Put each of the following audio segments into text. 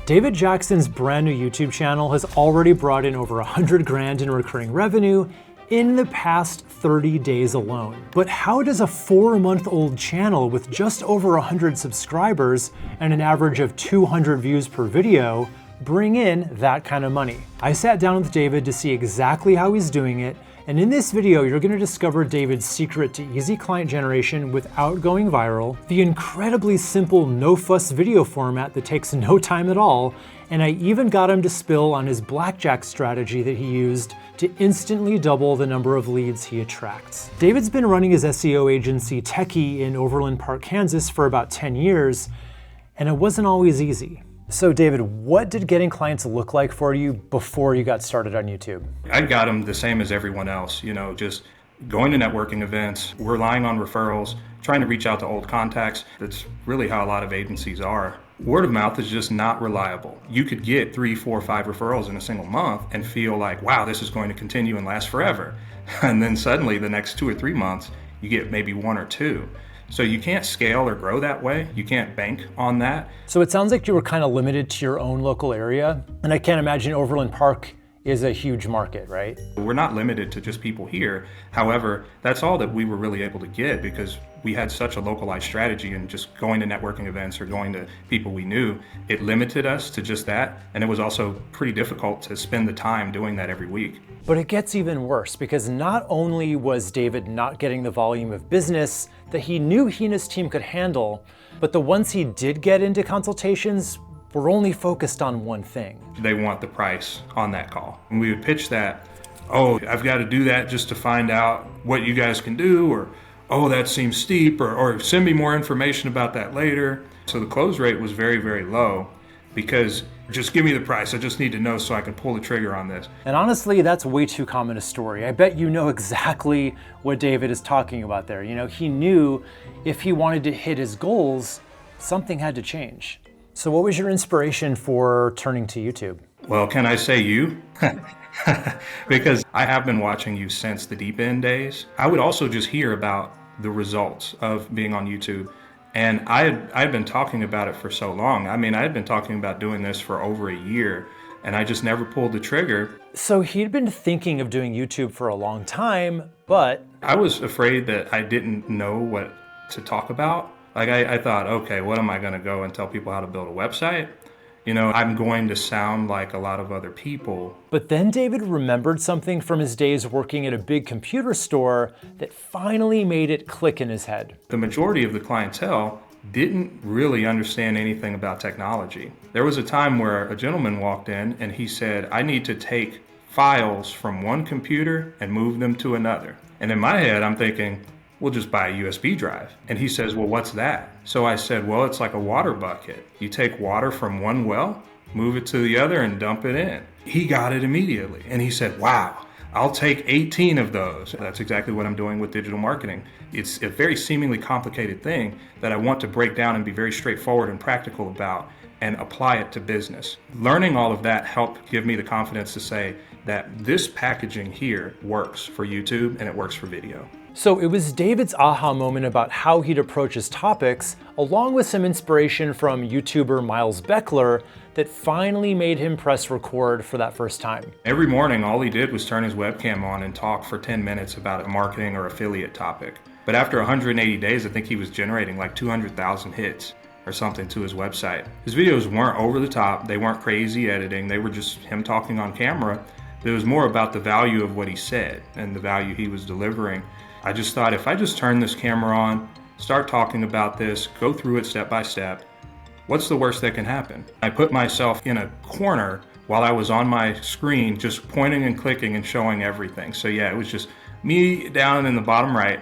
David Jackson's brand new YouTube channel has already brought in over 100 grand in recurring revenue in the past 30 days alone. But how does a 4-month-old channel with just over 100 subscribers and an average of 200 views per video bring in that kind of money? I sat down with David to see exactly how he's doing it, and in this video, you're gonna discover David's secret to easy client generation without going viral, the incredibly simple no-fuss video format that takes no time at all, and I even got him to spill on his blackjack strategy that he used to instantly double the number of leads he attracts. David's been running his SEO agency Techie in Overland Park, Kansas for about 10 years, and it wasn't always easy. So David, what did getting clients look like for you before you got started on YouTube? I got them the same as everyone else, just going to networking events, relying on referrals, trying to reach out to old contacts. That's really how a lot of agencies are. Word of mouth is just not reliable. You could get 3, 4, 5 referrals in a single month and feel like, wow, this is going to continue and last forever. And then suddenly the next 2 or 3 months, you get maybe 1 or 2. So you can't scale or grow that way. You can't bank on that. So it sounds like you were kind of limited to your own local area. And I can't imagine Overland Park is a huge market, right? We're not limited to just people here. However, that's all that we were really able to get because we had such a localized strategy, and just going to networking events or going to people we knew, it limited us to just that. And it was also pretty difficult to spend the time doing that every week. But it gets even worse because not only was David not getting the volume of business that he knew he and his team could handle, but the ones he did get into consultations were only focused on one thing. They want the price on that call. And we would pitch that, oh, I've got to do that just to find out what you guys can do, or, oh, that seems steep, or send me more information about that later. So the close rate was very, very low because just give me the price. I just need to know so I can pull the trigger on this. And honestly, that's way too common a story. I bet you know exactly what David is talking about there. He knew if he wanted to hit his goals, something had to change. So what was your inspiration for turning to YouTube? Well, can I say you? Because I have been watching you since the deep end days. I would also just hear about the results of being on YouTube. And I had been talking about it for so long. I had been talking about doing this for over a year, and I just never pulled the trigger. So he'd been thinking of doing YouTube for a long time, but I was afraid that I didn't know what to talk about. I thought, okay, what am I going to go and tell people how to build a website? I'm going to sound like a lot of other people. But then David remembered something from his days working at a big computer store that finally made it click in his head. The majority of the clientele didn't really understand anything about technology. There was a time where a gentleman walked in and he said, I need to take files from one computer and move them to another. And in my head, I'm thinking, we'll just buy a USB drive. And he says, well, what's that? So I said, well, it's like a water bucket. You take water from one well, move it to the other, and dump it in. He got it immediately. And he said, wow, I'll take 18 of those. That's exactly what I'm doing with digital marketing. It's a very seemingly complicated thing that I want to break down and be very straightforward and practical about and apply it to business. Learning all of that helped give me the confidence to say that this packaging here works for YouTube and it works for video. So it was David's aha moment about how he'd approach his topics, along with some inspiration from YouTuber Miles Beckler, that finally made him press record for that first time. Every morning, all he did was turn his webcam on and talk for 10 minutes about a marketing or affiliate topic. But after 180 days, I think he was generating like 200,000 hits or something to his website. His videos weren't over the top. They weren't crazy editing. They were just him talking on camera. But it was more about the value of what he said and the value he was delivering. I just thought, if I just turn this camera on, start talking about this, go through it step by step, what's the worst that can happen? I put myself in a corner while I was on my screen, just pointing and clicking and showing everything. So yeah, it was just me down in the bottom right,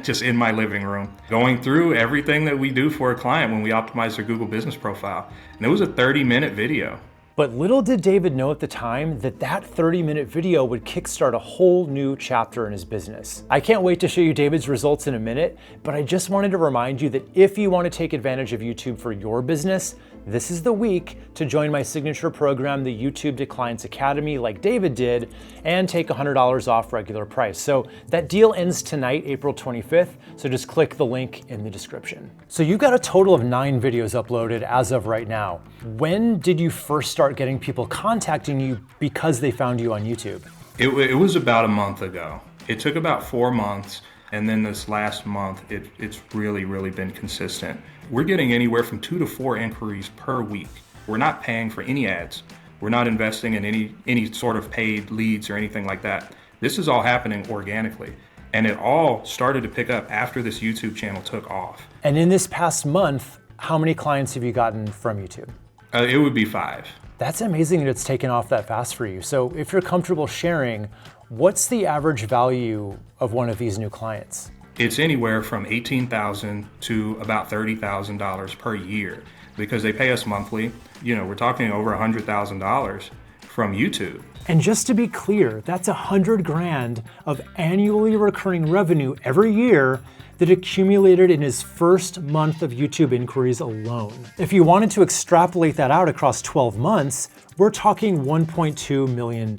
just in my living room, going through everything that we do for a client when we optimize their Google business profile. And it was a 30-minute video. But little did David know at the time that that 30-minute video would kickstart a whole new chapter in his business. I can't wait to show you David's results in a minute, but I just wanted to remind you that if you want to take advantage of YouTube for your business, this is the week to join my signature program, the YouTube to Clients Academy, like David did, and take $100 off regular price. So that deal ends tonight, April 25th, so just click the link in the description. So you've got a total of 9 videos uploaded as of right now. When did you first start getting people contacting you because they found you on YouTube? It was about a month ago. It took about 4 months, and then this last month, it's really been consistent. We're getting anywhere from 2 to 4 inquiries per week. We're not paying for any ads. We're not investing in any sort of paid leads or anything like that. This is all happening organically. And it all started to pick up after this YouTube channel took off. And in this past month, how many clients have you gotten from YouTube? It would be 5. That's amazing that it's taken off that fast for you. So if you're comfortable sharing, what's the average value of one of these new clients? It's anywhere from $18,000 to about $30,000 per year because they pay us monthly. You know, we're talking over $100,000 from YouTube. And just to be clear, that's $100,000 of annually recurring revenue every year that accumulated in his first month of YouTube inquiries alone. If you wanted to extrapolate that out across 12 months, we're talking $1.2 million.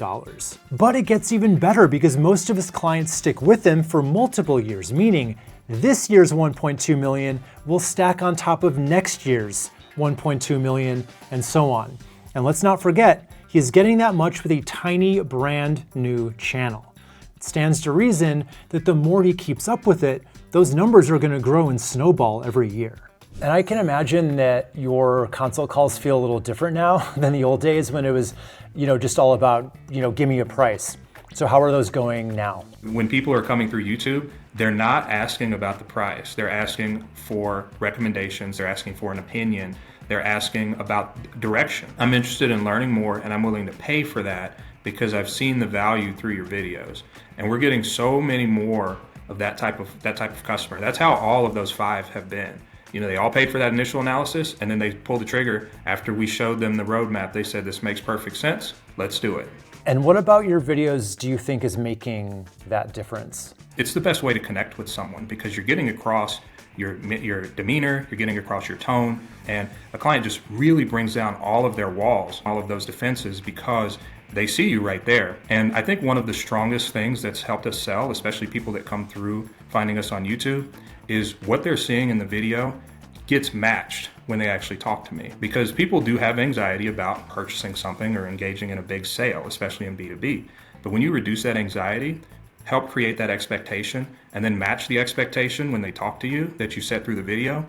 But it gets even better because most of his clients stick with him for multiple years, meaning this year's 1.2 million will stack on top of next year's 1.2 million and so on. And let's not forget, he's getting that much with a tiny brand new channel. It stands to reason that the more he keeps up with it, those numbers are gonna grow and snowball every year. And I can imagine that your consult calls feel a little different now than the old days when it was, just all about, give me a price. So how are those going now? When people are coming through YouTube, they're not asking about the price. They're asking for recommendations. They're asking for an opinion. They're asking about direction. I'm interested in learning more and I'm willing to pay for that because I've seen the value through your videos. And we're getting so many more of that type of customer. That's how all of those 5 have been. They all paid for that initial analysis and then they pulled the trigger after we showed them the roadmap. They said, this makes perfect sense, let's do it. And what about your videos do you think is making that difference? It's the best way to connect with someone because you're getting across your demeanor, you're getting across your tone, and a client just really brings down all of their walls, all of those defenses because they see you right there. And I think one of the strongest things that's helped us sell, especially people that come through finding us on YouTube, is what they're seeing in the video gets matched when they actually talk to me. Because people do have anxiety about purchasing something or engaging in a big sale, especially in B2B. But when you reduce that anxiety, help create that expectation, and then match the expectation when they talk to you that you set through the video,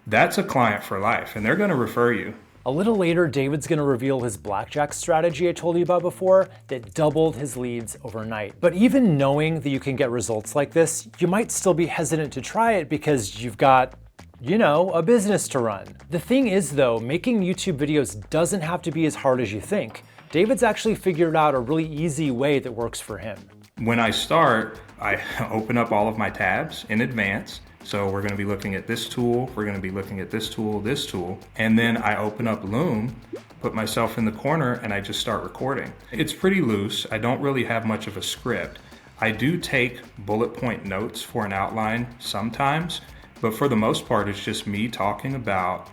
that's a client for life, and they're gonna refer you. A little later, David's gonna reveal his blackjack strategy I told you about before that doubled his leads overnight. But even knowing that you can get results like this, you might still be hesitant to try it because you've got, a business to run. The thing is though, making YouTube videos doesn't have to be as hard as you think. David's actually figured out a really easy way that works for him. When I start, I open up all of my tabs in advance. So we're gonna be looking at this tool, we're gonna be looking at this tool, and then I open up Loom, put myself in the corner, and I just start recording. It's pretty loose. I don't really have much of a script. I do take bullet point notes for an outline sometimes, but for the most part, it's just me talking about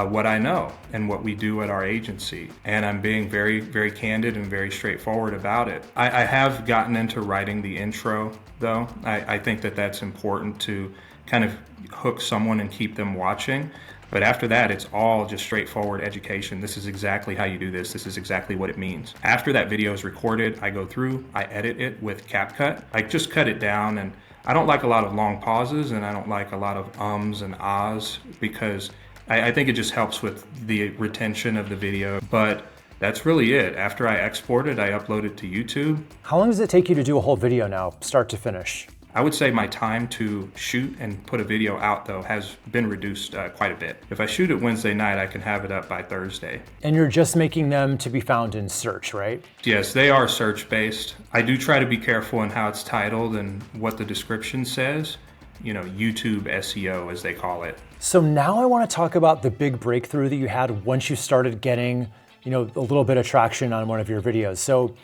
what I know and what we do at our agency. And I'm being very candid and very straightforward about it. I have gotten into writing the intro though. I think that that's important to kind of hook someone and keep them watching. But after that, it's all just straightforward education. This is exactly how you do this. This is exactly what it means. After that video is recorded, I go through, I edit it with CapCut. I just cut it down, and I don't like a lot of long pauses and I don't like a lot of ums and ahs because I think it just helps with the retention of the video. But that's really it. After I export it, I upload it to YouTube. How long does it take you to do a whole video now, start to finish? I would say my time to shoot and put a video out though has been reduced quite a bit. If I shoot it Wednesday night, I can have it up by Thursday. And you're just making them to be found in search, right? Yes, they are search based. I do try to be careful in how it's titled and what the description says. YouTube SEO as they call it. So now I want to talk about the big breakthrough that you had once you started getting, a little bit of traction on one of your videos. So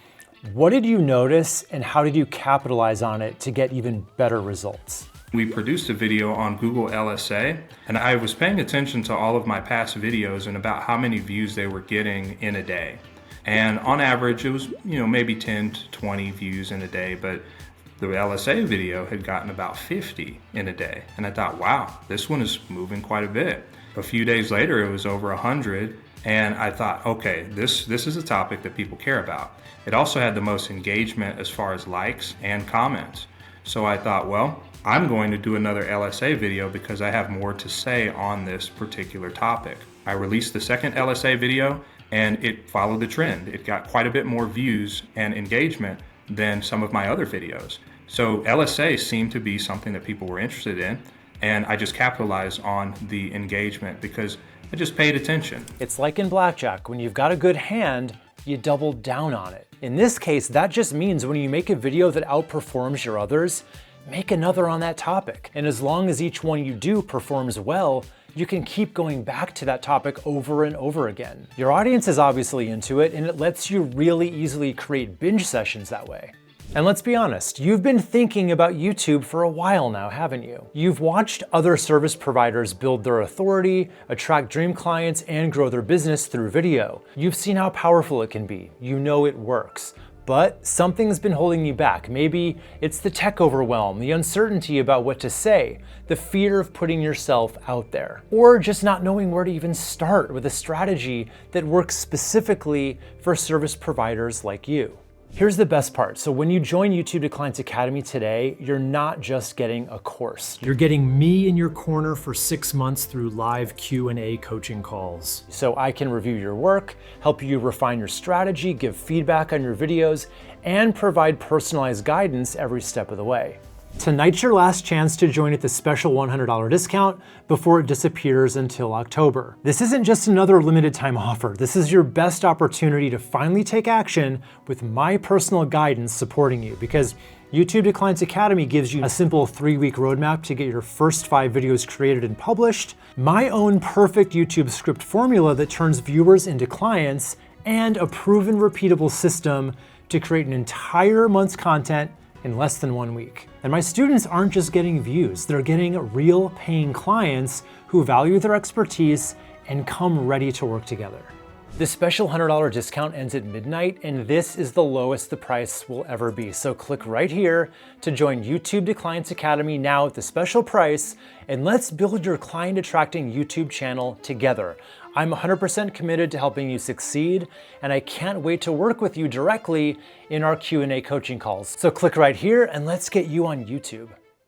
what did you notice and how did you capitalize on it to get even better results? We produced a video on Google LSA, and I was paying attention to all of my past videos and about how many views they were getting in a day. And on average, it was, maybe 10 to 20 views in a day, but the LSA video had gotten about 50 in a day. And I thought, wow, this one is moving quite a bit. A few days later, it was over 100. And I thought, okay, this is a topic that people care about. It also had the most engagement as far as likes and comments. So I thought, well, I'm going to do another LSA video because I have more to say on this particular topic. I released the second LSA video and it followed the trend. It got quite a bit more views and engagement than some of my other videos. So LSA seemed to be something that people were interested in, and I just capitalized on the engagement because I just paid attention. It's like in blackjack, when you've got a good hand, you double down on it. In this case, that just means when you make a video that outperforms your others, make another on that topic. And as long as each one you do performs well, you can keep going back to that topic over and over again. Your audience is obviously into it, and it lets you really easily create binge sessions that way. And let's be honest, you've been thinking about YouTube for a while now, haven't you? You've watched other service providers build their authority, attract dream clients, and grow their business through video. You've seen how powerful it can be. You know it works. But something's been holding you back. Maybe it's the tech overwhelm, the uncertainty about what to say, the fear of putting yourself out there, or just not knowing where to even start with a strategy that works specifically for service providers like you. Here's the best part. So when you join YouTube to Clients Academy today, you're not just getting a course. You're getting me in your corner for 6 months through live Q&A coaching calls. So I can review your work, help you refine your strategy, give feedback on your videos, and provide personalized guidance every step of the way. Tonight's your last chance to join at the special $100 discount before it disappears until October. This isn't just another limited time offer. This is your best opportunity to finally take action with my personal guidance supporting you, because YouTube to Clients Academy gives you a simple 3-week roadmap to get your first 5 videos created and published, my own perfect YouTube script formula that turns viewers into clients, and a proven repeatable system to create an entire month's content in less than 1 week. And my students aren't just getting views, they're getting real paying clients who value their expertise and come ready to work together. This special $100 discount ends at midnight, and this is the lowest the price will ever be. So click right here to join YouTube to Clients Academy now at the special price, and let's build your client attracting YouTube channel together. I'm 100% committed to helping you succeed, and I can't wait to work with you directly in our Q&A coaching calls. So click right here and let's get you on YouTube.